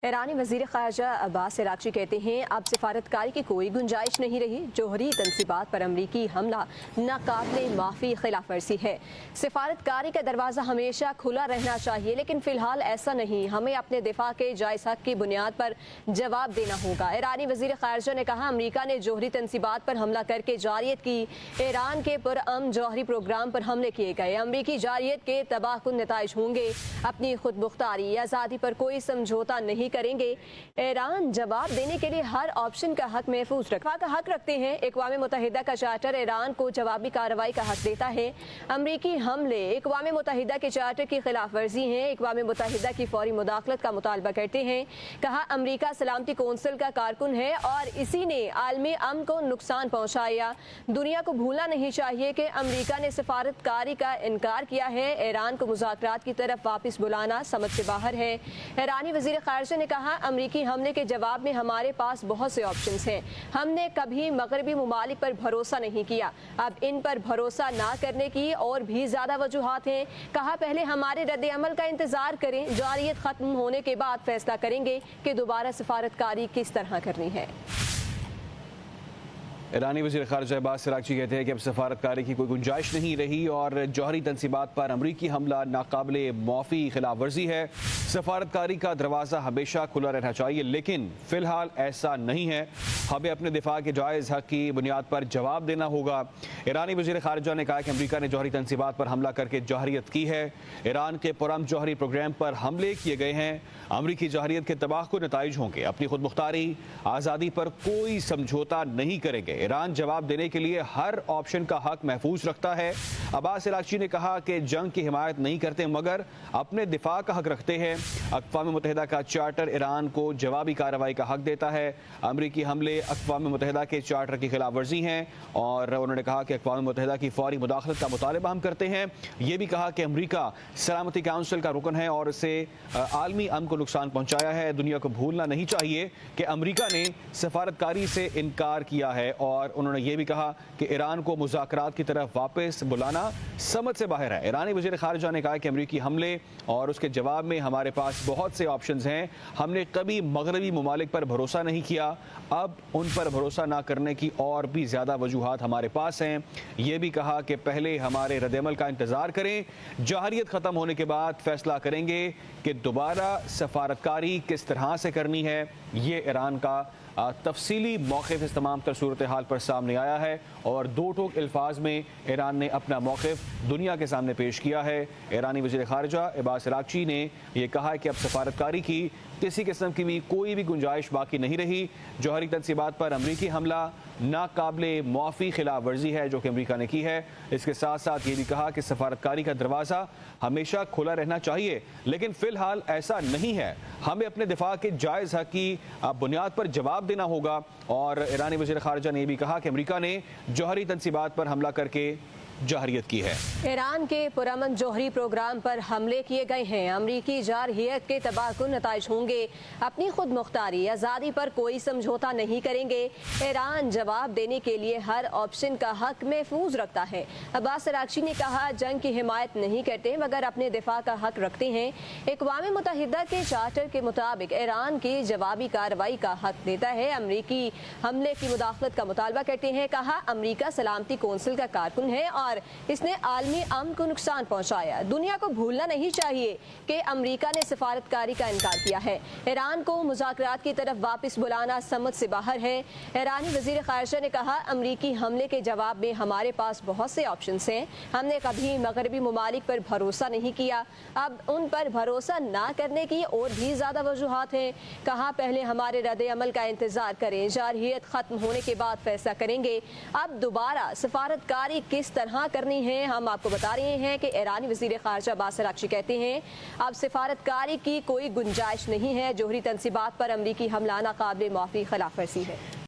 ईरानी वज़ीर ख़ारजा अब्बास अराग़ची कहते हैं अब सिफारतकारी की कोई गुंजाइश नहीं रही। जोहरी तनसीबात पर अमरीकी हमला नाकाबिले माफ़ी खिलाफ वर्जी है। सिफारतकारी का दरवाज़ा हमेशा खुला रहना चाहिए, लेकिन फ़िलहाल ऐसा नहीं। हमें अपने दिफा के जायज़ हक़ की बुनियाद पर जवाब देना होगा। ईरानी वज़ीर ख़ारजा ने कहा, अमरीका ने जोहरी तनसीबात पर हमला करके जारियत की। ईरान के पुरअमन जौहरी प्रोग्राम पर हमले किए गए। अमरीकी जारियत के तबाहकुन नताइज होंगे। अपनी खुद मुख्तारी आज़ादी पर कोई समझौता नहीं करेंगे। ईरान जवाब देने के लिए हर ऑप्शन का हक महफूज रखा का हक रखते हैं। अक़वाम मुत्तहिदा का चार्टर ईरान को जवाबी कार्रवाई का हक देता है। अमरीकी हमले अक़वाम मुत्तहिदा के चार्टर की खिलाफ वर्जी हैं। अक़वाम मुत्तहिदा की फौरी मुदाखलत का मुतालबा करते हैं। कहा, अमरीका सलामती कौंसिल का कारकुन है और इसी ने आलमी अमन को नुकसान पहुँचाया। दुनिया को भूलना नहीं चाहिए कि अमरीका ने सिफारतकारी का इनकार किया है। ईरान को मुज़ाकरात की तरफ वापस बुलाना समझ से बाहर है। ईरानी वज़ीर ख़ारजा ने कहा, अमरीकी हमले के जवाब में हमारे पास बहुत से ऑप्शंस हैं। हमने कभी मगरबी मुमालिक पर भरोसा नहीं किया। अब इन पर भरोसा ना करने की और भी ज़्यादा वजूहात हैं। कहा, पहले हमारे रद्द अमल का इंतज़ार करें। जारियत ख़त्म होने के बाद फैसला करेंगे कि दोबारा सिफारतकारी किस तरह करनी है। ईरानी वज़ीर ख़ारजा अब्बास अराग़ची कहते हैं कि अब सफारतकारी की कोई गुंजाइश नहीं रही और जौहरी तनसीबात पर अमरीकी हमला नाकाबिले माफ़ी खिलाफ वर्जी है। सफारतकारी का दरवाज़ा हमेशा खुला रहना चाहिए, लेकिन फ़िलहाल ऐसा नहीं है। हमें अपने दिफा के जायज़ हक़ की बुनियाद पर जवाब देना होगा। ईरानी वज़ीर ख़ारजा ने कहा कि अमरीका ने जौहरी तनसीबात पर हमला करके जाहिरियत की है। ईरान के पुरअमन जौहरी प्रोग्राम पर हमले किए गए हैं। अमरीकी जाहिरियत के तबाहकुन नताइज होंगे। अपनी खुद मुख्तारी आज़ादी पर कोई समझौता नहीं करेंगे। ईरान जवाब देने के लिए हर ऑप्शन का हक महफूज रखता है। अब्बास अराग़ची ने कहा कि जंग की हिमायत नहीं करते मगर अपने दिफा का हक रखते हैं। अक़वाम मुत्तहिदा का चार्टर ईरान को जवाबी कार्रवाई का हक देता है। अमरीकी हमले अक़वाम मुत्तहिदा के चार्टर की खिलाफ वर्जी हैं और उन्होंने कहा कि अक़वाम मुत्तहिदा की फौरी मुदाखलत का मुतालबा हम करते हैं। ये भी कहा कि अमरीका सलामती काउंसिल का रुकन है और इससे आलमी अमन को नुकसान पहुँचाया है। दुनिया को भूलना नहीं चाहिए कि अमरीका ने सफारतकारी से इनकार किया है और उन्होंने ये भी कहा कि ईरान को मुज़ाकरात की तरफ वापस बुलाना समझ से बाहर है। ईरानी वज़ीर ख़ारजा ने कहा कि अमरीकी हमले और उसके जवाब में हमारे पास बहुत से ऑप्शंस हैं। हमने कभी मगरबी ममालिक पर भरोसा नहीं किया। अब उन पर भरोसा ना करने की और भी ज़्यादा वजूहात हमारे पास हैं। ये भी कहा कि पहले हमारे रद्द-ए-अमल का इंतज़ार करें। जाहिरियत ख़त्म होने के बाद फैसला करेंगे कि दोबारा सफारतकारी किस तरह से करनी है। ये ईरान का तफसीली मौक़िफ़ इस तमाम तर सूरत हाल पर सामने आया है और दो टोक अल्फाज में ईरान ने अपना मौक़िफ़ दुनिया के सामने पेश किया है। ईरानी वज़ीर ख़ारजा अब्बास अराग़ची ने यह कहा है कि अब सफारतकारी की किसी किस्म की भी कोई भी गुंजाइश बाकी नहीं रही। जौहरी तनसीबात पर अमरीकी हमला नाकाबिले माफ़ी खिलाफ वर्जी है जो कि अमरीका ने की है। इसके साथ साथ ये भी कहा कि सफारतकारी का दरवाज़ा हमेशा खुला रहना चाहिए, लेकिन फ़िलहाल ऐसा नहीं है। हमें अपने दिफा के जायज़ हक़ की बुनियाद पर जवाब देना होगा। और ईरानी वज़ीर ख़ारजा ने यह भी कहा कि अमरीका ने जौहरी तनसीबात पर हमला करके जाहिरियत की है। ईरान के पुरअमन जौहरी प्रोग्राम पर हमले किए गए हैं। अमरीकी जारहियत के तबाहकुन नताइज होंगे। अपनी खुद मुख्तारी आज़ादी पर कोई समझौता नहीं करेंगे। ईरान जवाब देने के लिए हर ऑप्शन का हक महफूज रखता है। अब्बास अराग़ची ने कहा, जंग की हिमायत नहीं करते मगर अपने दिफा का हक रखते हैं। अक़वाम मुत्तहिदा के चार्टर के मुताबिक ईरान की जवाबी कार्रवाई का हक देता है। अमरीकी हमले की मुदाखलत का मुतालबा करते हैं। कहा, अमरीका सलामती कौंसिल का कारकुन है और इसने आलमी अमन को नुकसान पहुंचाया। दुनिया को भूलना नहीं चाहिए कि अमरीका ने सिफारतकारी का इनकार किया है। ईरान को मुज़ाकरात की तरफ वापस बुलाना समझ से बाहर है। ईरानी वज़ीर ख़ारजा ने कहा, अमरीकी हमले के जवाब में हमारे पास बहुत से ऑप्शंस हैं। हमने कभी मगरबी ममालिक पर भरोसा नहीं किया। अब उन पर भरोसा ना करने की और भी ज़्यादा वजूहात हैं। कहा, पहले हमारे रद्द-ए-अमल का इंतज़ार करें। जारहियत ख़त्म होने के बाद फैसला करेंगे। अब दोबारा सफारतकारी किस तरह करनी है हम आपको बता रहे हैं कि ईरानी वज़ीर ख़ारजा अब्बास अराग़ची कहते हैं अब सिफारतकारी की कोई गुंजाइश नहीं है। जोहरी तनसीबात पर अमरीकी हमला नाकाबिले माफ़ी खिलाफ वर्जी है।